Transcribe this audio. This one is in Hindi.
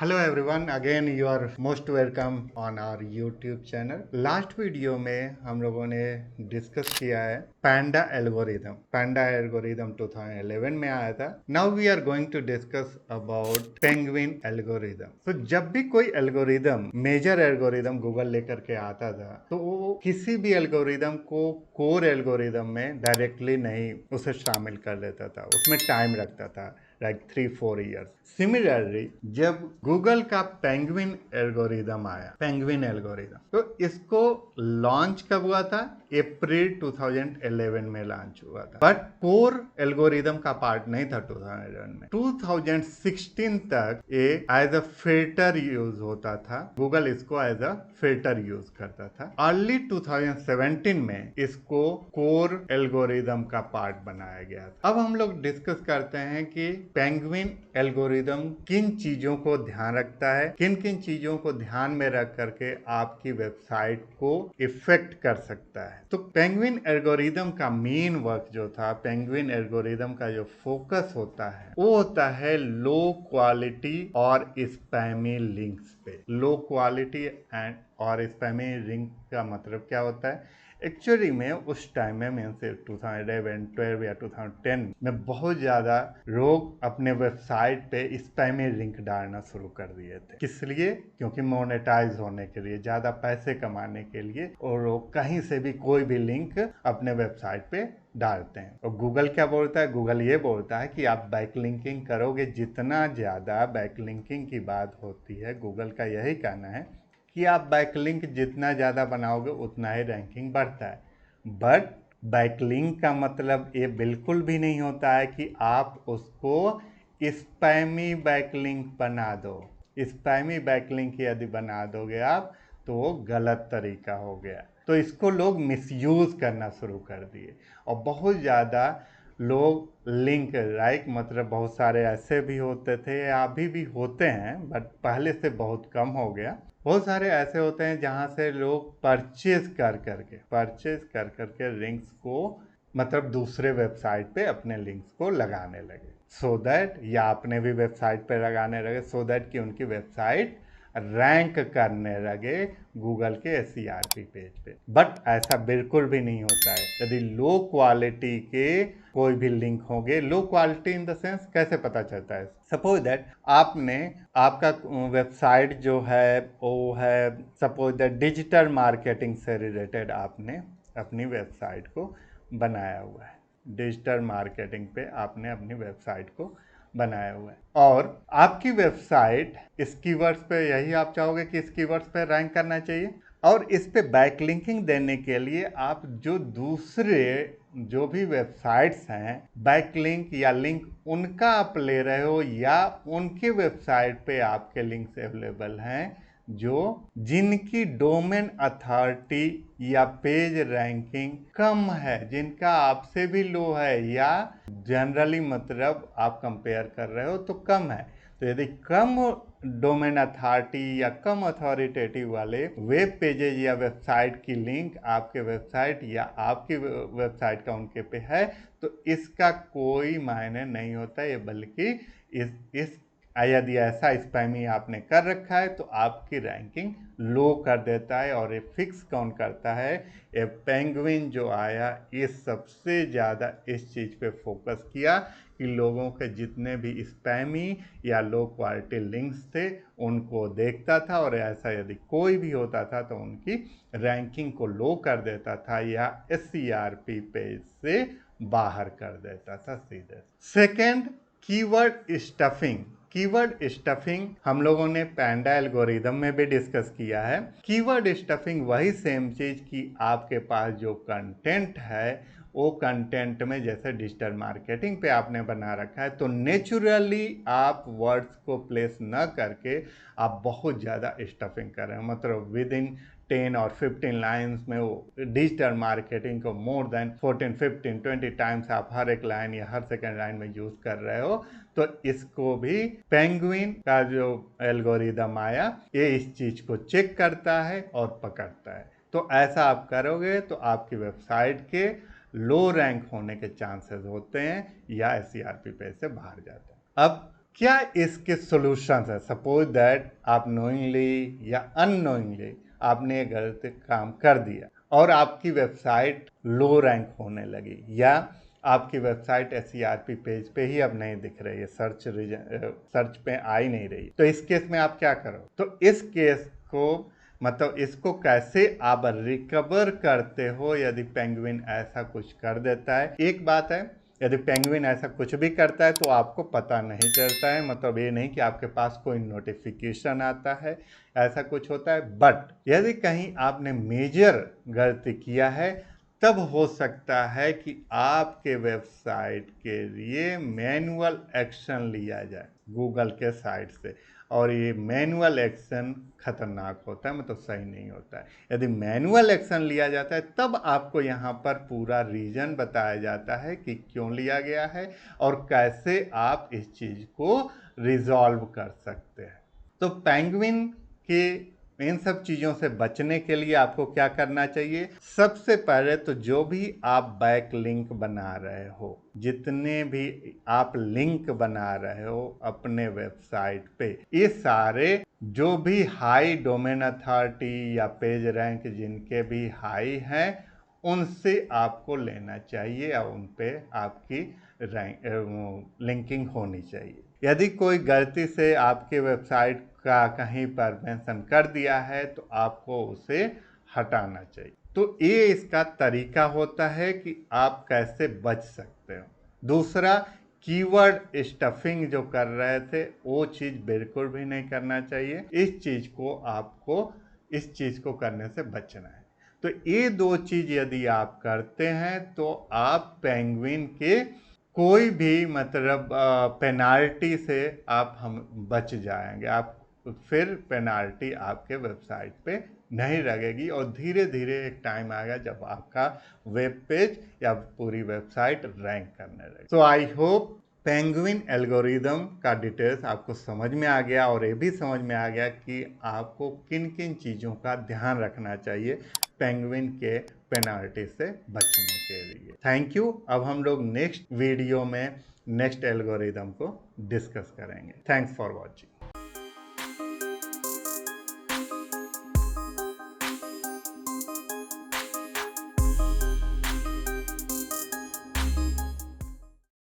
Hello everyone, again you are most welcome on our YouTube channel. Last video में हम लोगों ने डिस्कस किया है पैंडा एल्गोरिदम। पैंडा एल्गोरिदम 2011 में आया था। Now we are going to discuss about Penguin algorithm. तो जब भी कोई एल्गोरिदम, मेजर एल्गोरिदम गूगल लेकर के आता था, तो वो किसी भी एल्गोरिदम को कोर एल्गोरिदम में डायरेक्टली नहीं उसे शामिल कर लेता था, उसमें टाइम रखता था, लाइक 3-4 ईयर्स। सिमिलरली जब गूगल का पेंगुइन एल्गोरिदम आया, पेंगुइन एल्गोरिदम, तो इसको लॉन्च कब हुआ था? अप्रैल 2011 में लॉन्च हुआ था, बट कोर एल्गोरिदम का पार्ट नहीं था 2011 में। 2016 तक ये एज अ फिल्टर यूज होता था। गूगल इसको एज अ फिल्टर यूज करता था। अर्ली 2017 में इसको कोर एल्गोरिदम का पार्ट बनाया गया था। अब हम लोग डिस्कस करते हैं कि पेंगुइन एल्गोरिदम किन चीजों को ध्यान रखता है, किन किन चीजों को ध्यान में रख करके आपकी वेबसाइट को इफेक्ट कर सकता है। तो पेंगुइन एल्गोरिदम का मेन वर्क जो था, पेंगुइन एल्गोरिदम का जो फोकस होता है, वो होता है लो क्वालिटी और स्पैमी लिंक्स पे। लो क्वालिटी एंड और स्पैमी लिंक का मतलब क्या होता है? एक्चुअली में उस टाइम में, मीन से 2011, 12 या 2010 में बहुत ज़्यादा लोग अपने वेबसाइट पे स्पैमी लिंक डालना शुरू कर दिए थे। किस लिए? क्योंकि मोनेटाइज होने के लिए, ज़्यादा पैसे कमाने के लिए, और लोग कहीं से भी कोई भी लिंक अपने वेबसाइट पे डालते हैं। और गूगल क्या बोलता है? गूगल ये बोलता है कि आप बैकलिंकिंग करोगे, जितना ज़्यादा बैकलिंकिंग की बात होती है, गूगल का यही कहना है कि आप बैकलिंक जितना ज़्यादा बनाओगे उतना ही रैंकिंग बढ़ता है। बट बैकलिंक का मतलब ये बिल्कुल भी नहीं होता है कि आप उसको स्पैमी बैकलिंक बना दो। स्पैमी बैकलिंक यदि बना दोगे आप, तो वो गलत तरीका हो गया। तो इसको लोग मिसयूज़ करना शुरू कर दिए, और बहुत ज़्यादा लोग लिंक लाइक, मतलब बहुत सारे ऐसे भी होते थे, अभी भी होते हैं, बट पहले से बहुत कम हो गया। बहुत सारे ऐसे होते हैं जहां से लोग परचेज कर करके लिंक्स को, मतलब दूसरे वेबसाइट पे अपने लिंक्स को लगाने लगे, सो दैट, या अपने भी वेबसाइट पे लगाने लगे सो दैट कि उनकी वेबसाइट रैंक करने लगे गूगल के SERP पेज पे। बट ऐसा बिल्कुल भी नहीं होता है। यदि लो क्वालिटी के कोई भी लिंक होंगे, low quality in the sense कैसे पता चलता है? सपोज दैट आपने, आपका वेबसाइट जो है वो है, सपोज दैट डिजिटल मार्केटिंग से रिलेटेड आपने अपनी वेबसाइट को बनाया हुआ है। डिजिटल मार्केटिंग पे आपने अपनी वेबसाइट को बनाया हुआ है, और आपकी वेबसाइट इस कीवर्ड्स पे, यही आप चाहोगे कि इस कीवर्ड्स पे रैंक करना चाहिए, और इस पे बैकलिंकिंग देने के लिए आप जो दूसरे जो भी वेबसाइट्स हैं, बैकलिंक या लिंक उनका आप ले रहे हो, या उनके वेबसाइट पे आपके लिंक्स अवेलेबल हैं जो जिनकी डोमेन अथॉरिटी या पेज रैंकिंग कम है, जिनका आपसे भी लो है, या जनरली मतलब आप कंपेयर कर रहे हो तो कम है। तो यदि कम डोमेन अथॉरिटी या कम अथॉरिटेटिव वाले वेब पेजेज या वेबसाइट की लिंक आपके वेबसाइट या आपकी वेबसाइट का उनके पे है, तो इसका कोई मायने नहीं होता है, बल्कि इस यदि ऐसा स्पैमी आपने कर रखा है तो आपकी रैंकिंग लो कर देता है। और ये फिक्स कौन करता है? ये पेंगुइन जो आया, ये सबसे ज़्यादा इस चीज़ पे फोकस किया कि लोगों के जितने भी स्पैमी या लो क्वालिटी लिंक्स थे उनको देखता था, और ऐसा यदि कोई भी होता था तो उनकी रैंकिंग को लो कर देता था, या SERP पेज से बाहर कर देता था सीधे। Second, keyword stuffing. Keyword stuffing हम लोगों ने पैंडा एल्गोरिदम में भी डिस्कस किया है। कीवर्ड स्टफिंग वही सेम चीज कि आपके पास जो कंटेंट है, वो कंटेंट में, जैसे डिजिटल मार्केटिंग पे आपने बना रखा है, तो नेचुरली आप वर्ड्स को प्लेस न करके आप बहुत ज़्यादा स्टफिंग कर रहे हो, मतलब विद इन 10 और 15 लाइन्स में वो डिजिटल मार्केटिंग को मोर देन 14, 15, 20 टाइम्स आप हर एक लाइन या हर सेकेंड लाइन में यूज कर रहे हो। तो इसको भी पेंगुइन का जो एल्गोरिदम आया, ये इस चीज को चेक करता है और पकड़ता है। तो ऐसा आप करोगे तो आपकी वेबसाइट के लो रैंक होने के चांसेस होते हैं, या SERP पेज से बाहर जाते हैं। अब क्या इसके सॉल्यूशंस है? सपोज दैट आप नोइंगली या अननोइंगली आपने ये गलत काम कर दिया और आपकी वेबसाइट लो रैंक होने लगी, या आपकी वेबसाइट SERP पेज पे ही अब नहीं दिख रही है, सर्च पे आ ही नहीं रही। तो इस केस में आप क्या करो? तो इस केस को मतलब इसको कैसे आप रिकवर करते हो यदि पेंगुइन ऐसा कुछ कर देता है? एक बात है, यदि पेंगुइन ऐसा कुछ भी करता है तो आपको पता नहीं चलता है, मतलब ये नहीं कि आपके पास कोई नोटिफिकेशन आता है, ऐसा कुछ होता है। बट यदि कहीं आपने मेजर गलती किया है तब हो सकता है कि आपके वेबसाइट के लिए मैनुअल एक्शन लिया जाए गूगल के साइड से, और ये मैनुअल एक्शन खतरनाक होता है, मतलब सही नहीं होता है। यदि मैनुअल एक्शन लिया जाता है तब आपको यहाँ पर पूरा रीजन बताया जाता है कि क्यों लिया गया है और कैसे आप इस चीज़ को रिजॉल्व कर सकते हैं। तो पेंगुइन के इन सब चीज़ों से बचने के लिए आपको क्या करना चाहिए? सबसे पहले तो जो भी आप बैक लिंक बना रहे हो, जितने भी आप लिंक बना रहे हो अपने वेबसाइट पे, ये सारे जो भी हाई डोमेन अथॉरिटी या पेज रैंक जिनके भी हाई हैं उनसे आपको लेना चाहिए और उन पे आपकी लिंकिंग होनी चाहिए। यदि कोई गलती से आपके वेबसाइट का कहीं पर मेंशन कर दिया है तो आपको उसे हटाना चाहिए। तो ये इसका तरीका होता है कि आप कैसे बच सकते हो। दूसरा, कीवर्ड स्टफिंग जो कर रहे थे वो चीज़ बिल्कुल भी नहीं करना चाहिए। इस चीज़ को करने से बचना है। तो ये दो चीज़ यदि आप करते हैं तो आप पेंगुइन के कोई भी मतलब पेनाल्टी से आप हम बच जाएंगे। आप फिर पेनाल्टी आपके वेबसाइट पे नहीं लगेगी और धीरे धीरे एक टाइम आएगा जब आपका वेब पेज या पूरी वेबसाइट रैंक करने लगे। सो आई होप पेंगुइन एल्गोरिदम का डिटेल्स आपको समझ में आ गया और ये भी समझ में आ गया कि आपको किन किन चीज़ों का ध्यान रखना चाहिए पेंगुइन के पेनाल्टी से बचने के लिए। Thank you. अब हम लोग नेक्स्ट वीडियो में नेक्स्ट एल्गोरिदम को डिस्कस करेंगे। Thanks for watching.